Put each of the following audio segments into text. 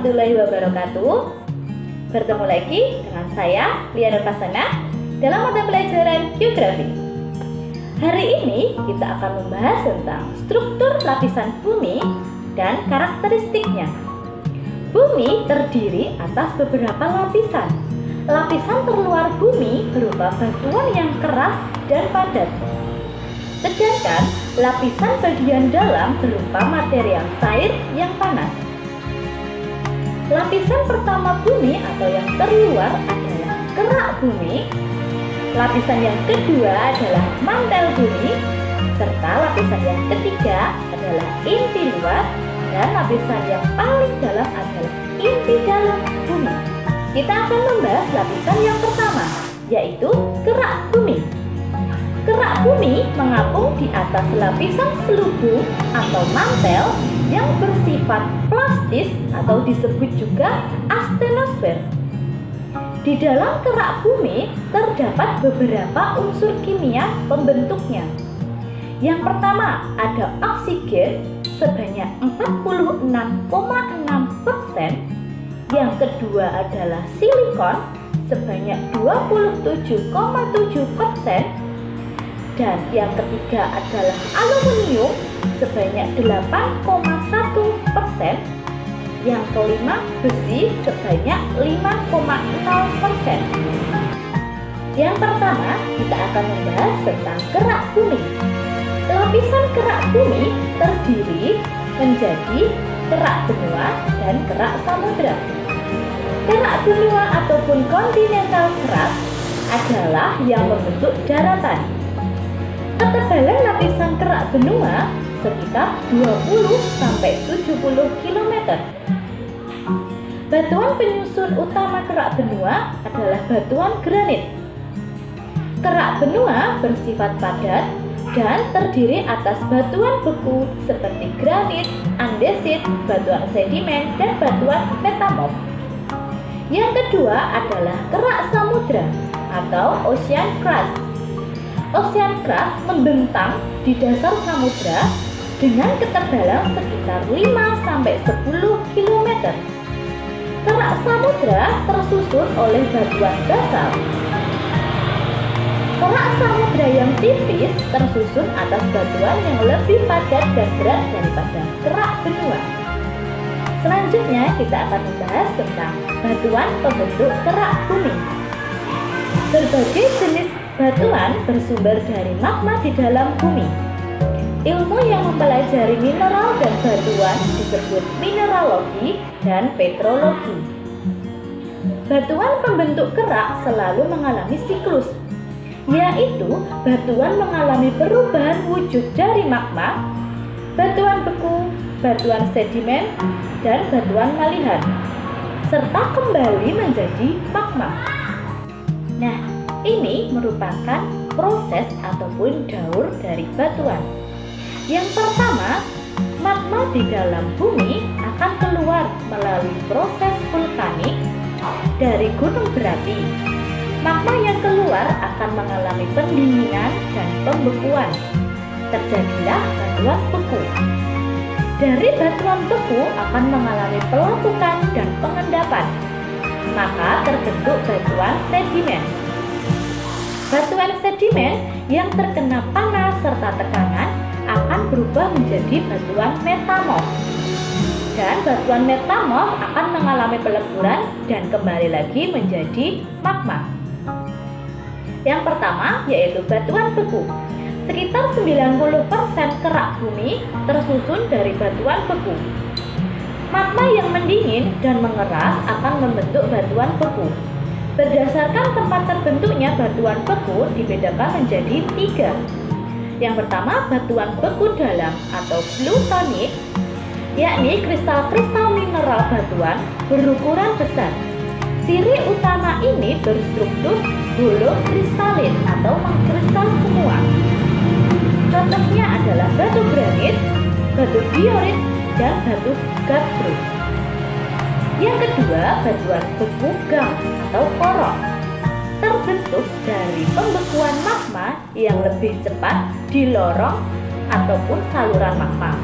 warahmatullahi wabarakatuh. Bertemu lagi dengan saya, Lia Nurpasana, dalam mata pelajaran Geografi. Hari ini kita akan membahas tentang struktur lapisan bumi dan karakteristiknya. Bumi terdiri atas beberapa lapisan. Lapisan terluar bumi berupa batuan yang keras dan padat. Sedangkan lapisan bagian dalam berupa material cair yang panas. Lapisan pertama bumi atau yang terluar adalah kerak bumi. Lapisan yang kedua adalah mantel bumi, serta lapisan yang ketiga adalah inti luar, dan lapisan yang paling dalam adalah inti dalam bumi. Kita akan membahas lapisan yang pertama, yaitu kerak bumi. Kerak bumi mengapung di atas lapisan selubung atau mantel yang bersifat plastis atau disebut juga astenosfer. Di dalam kerak bumi terdapat beberapa unsur kimia pembentuknya. Yang pertama ada oksigen sebanyak 46,6%. Yang kedua adalah silikon sebanyak 27,7%. Dan yang ketiga adalah aluminium sebanyak 8,1%. Yang kelima besi sebanyak 5,0%. Yang pertama kita akan membahas tentang kerak bumi. Lapisan kerak bumi terdiri menjadi kerak benua dan kerak samudra. Kerak benua ataupun kontinental crust adalah yang membentuk daratan. Ketebalan lapisan kerak benua sekitar 20-70 km. Batuan penyusun utama kerak benua adalah batuan granit. Kerak benua bersifat padat dan terdiri atas batuan beku seperti granit, andesit, batuan sedimen, dan batuan metamorf. Yang kedua adalah kerak samudra atau ocean crust. Ocean crust membentang di dasar samudra dengan ketebalan sekitar 5-10 km. Kerak samudra tersusun oleh batuan basalt. Kerak samudra yang tipis tersusun atas batuan yang lebih padat dan berat daripada kerak benua. Selanjutnya kita akan membahas tentang batuan pembentuk kerak bumi. Berbagai jenis batuan bersumber dari magma di dalam bumi. Ilmu yang mempelajari mineral dan batuan disebut mineralogi dan petrologi. Batuan pembentuk kerak selalu mengalami siklus, yaitu batuan mengalami perubahan wujud dari magma, batuan beku, batuan sedimen, dan batuan malihan, serta kembali menjadi magma. Nah, ini merupakan proses ataupun daur dari batuan. Yang pertama, magma di dalam bumi akan keluar melalui proses vulkanik dari gunung berapi. Magma yang keluar akan mengalami pendinginan dan pembekuan. Terjadilah batuan beku. Dari batuan beku akan mengalami pelapukan dan pengendapan. Maka terbentuk batuan sedimen. Batuan sedimen yang terkena panas serta tekanan akan berubah menjadi batuan metamorf. Dan batuan metamorf akan mengalami peleburan dan kembali lagi menjadi magma. Yang pertama yaitu batuan beku. Sekitar 90% kerak bumi tersusun dari batuan beku. Magma yang mendingin dan mengeras akan membentuk batuan beku. Berdasarkan tempat terbentuknya batuan beku dibedakan menjadi 3. Yang pertama batuan beku dalam atau plutonic, yakni kristal-kristal mineral batuan berukuran besar. Ciri utama ini berstruktur holokristalin atau mengkristal semua. Contohnya adalah batu granit, batu diorit, dan batu gabbro. Yang kedua, batuan beku gam atau korok. Terbentuk dari pembekuan magma yang lebih cepat di lorong ataupun saluran magma.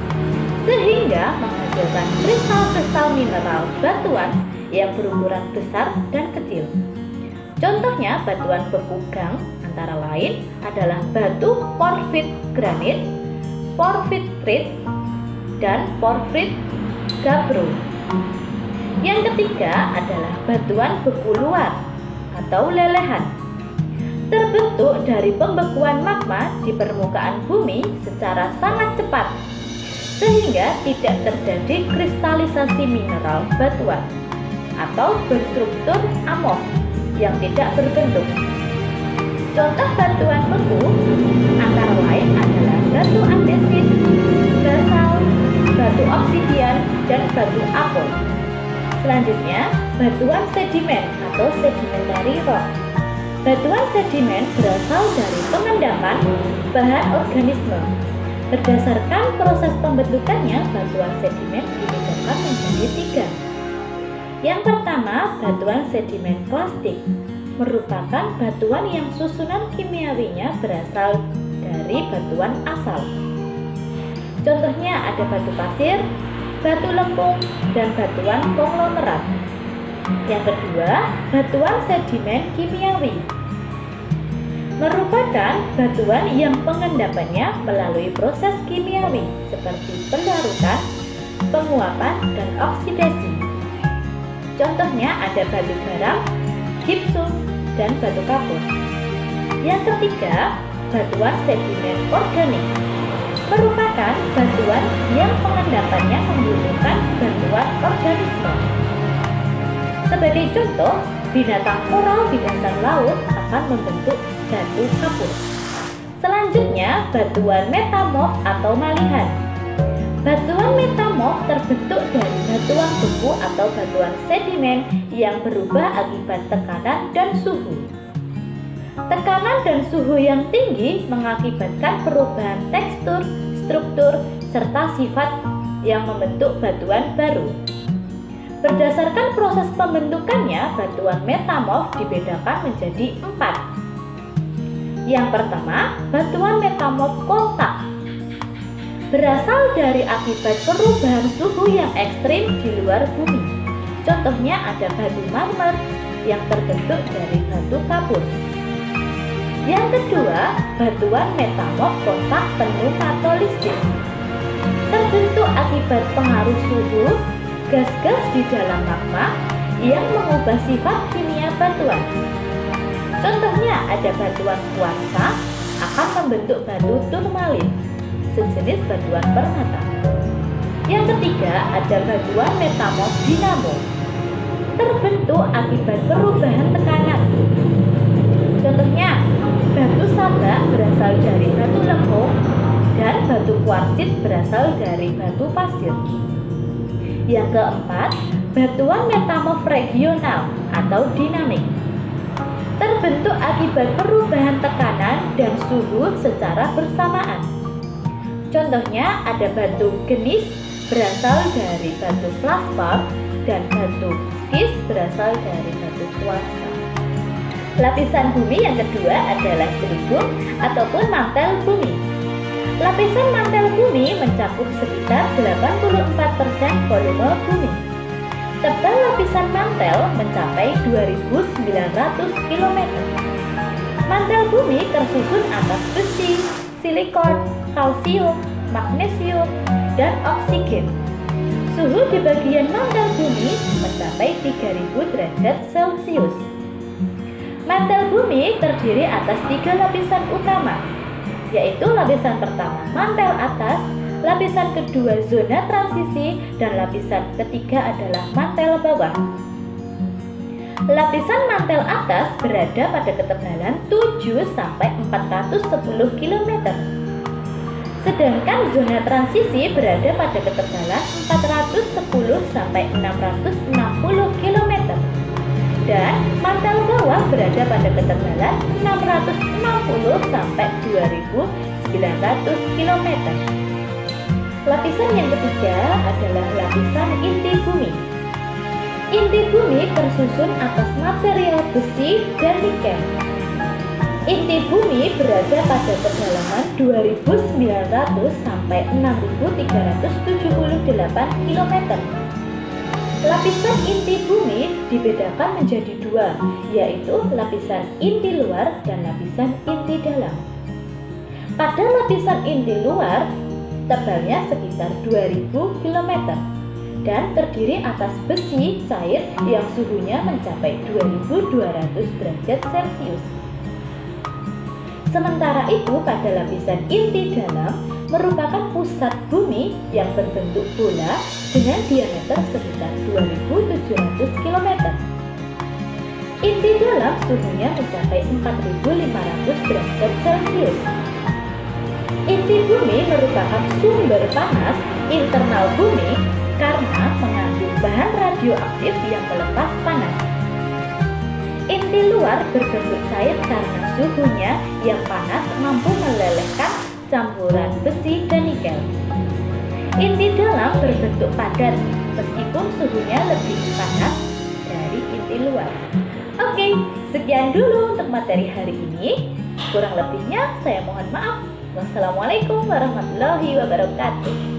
sehingga menghasilkan kristal-kristal mineral batuan yang berukuran besar dan kecil. Contohnya batuan beku gang antara lain adalah batu porfit granit, porfitrit, dan porfit gabbro. Yang ketiga adalah batuan beku luar atau lelehan, terbentuk dari pembekuan magma di permukaan bumi secara sangat cepat sehingga tidak terjadi kristalisasi mineral batuan atau berstruktur amorf yang tidak berbentuk. Contoh batuan beku antara lain adalah batu andesit, basalt, batu obsidian, dan batu apel. Selanjutnya, batuan sedimen atau sedimentary rock. Batuan sedimen berasal dari pengendapan bahan organisme. Berdasarkan proses pembentukannya, batuan sedimen dibedakan menjadi 3. Yang pertama, batuan sedimen klastik merupakan batuan yang susunan kimiawinya berasal dari batuan asal. Contohnya ada batu pasir, batu lempung, dan batuan konglomerat. Yang kedua, batuan sedimen kimiawi merupakan batuan yang pengendapannya melalui proses kimiawi seperti pelarutan, penguapan, dan oksidasi. Contohnya ada batu garam, gipsum, dan batu kapur. Yang ketiga, batuan sedimen organik merupakan batuan yang pengendapannya membutuhkan bantuan organisme. Sebagai contoh, binatang koral di dasar laut akan membentuk batu kapur. Selanjutnya, batuan metamorf atau malihan. Batuan metamorf terbentuk dari batuan beku atau batuan sedimen yang berubah akibat tekanan dan suhu. Tekanan dan suhu yang tinggi mengakibatkan perubahan tekstur, struktur, serta sifat yang membentuk batuan baru. Berdasarkan proses pembentukannya, batuan metamorf dibedakan menjadi 4. Yang pertama, batuan metamorf kontak. Berasal dari akibat perubahan suhu yang ekstrim di luar bumi. Contohnya ada batu marmer yang terbentuk dari batu kapur. Yang kedua, batuan metamorf kontak penuh katolistis. Terbentuk akibat pengaruh suhu, gas-gas di dalam magma yang mengubah sifat kimia batuan. Contohnya ada batuan kuarsa akan membentuk batu turmalin, sejenis batuan permata. Yang ketiga ada batuan metamorf dinamo, terbentuk akibat perubahan tekanan. Contohnya batu sabak berasal dari batu lempung dan batu kuarsit berasal dari batu pasir. Yang keempat, batuan metamorf regional atau dinamik, terbentuk akibat perubahan tekanan dan suhu secara bersamaan. Contohnya ada batu gneis berasal dari batu feldspar dan batu schist berasal dari batu kuarsa. Lapisan bumi yang kedua adalah silibum ataupun mantel bumi. Lapisan mantel bumi mencakup sekitar 84% volume bumi. Tebal lapisan mantel mencapai 2.900 km. Mantel bumi tersusun atas besi, silikon, kalsium, magnesium, dan oksigen. Suhu di bagian mantel bumi mencapai 3.000 derajat Celcius. Mantel bumi terdiri atas 3 lapisan utama, yaitu lapisan pertama mantel atas, lapisan kedua zona transisi, dan lapisan ketiga adalah mantel bawah. Lapisan mantel atas berada pada ketebalan 7-410 km. Sedangkan zona transisi berada pada ketebalan 410-660 km. Dan mantel bawah berada pada ketebalan 660-2900 km. Lapisan yang ketiga adalah lapisan inti bumi. Inti bumi tersusun atas material besi dan nikel. Inti bumi berada pada kedalaman 2.900 sampai 6.378 km. Lapisan inti bumi dibedakan menjadi dua, yaitu lapisan inti luar dan lapisan inti dalam. Pada lapisan inti luar, tebalnya sekitar 2.000 km dan terdiri atas besi cair yang suhunya mencapai 2.200 derajat Celcius. Sementara itu, pada lapisan inti dalam merupakan pusat bumi yang berbentuk bola dengan diameter sekitar 2.700 km. Inti dalam suhunya mencapai 4.500 derajat Celcius. Inti bumi merupakan sumber panas internal bumi karena mengandung bahan radioaktif yang melepas panas. Inti luar berbentuk cair karena suhunya yang panas mampu melelehkan campuran besi dan nikel. Inti dalam berbentuk padat meskipun suhunya lebih panas dari inti luar. Oke, sekian dulu untuk materi hari ini. Kurang lebihnya saya mohon maaf. Wassalamualaikum warahmatullahi wabarakatuh.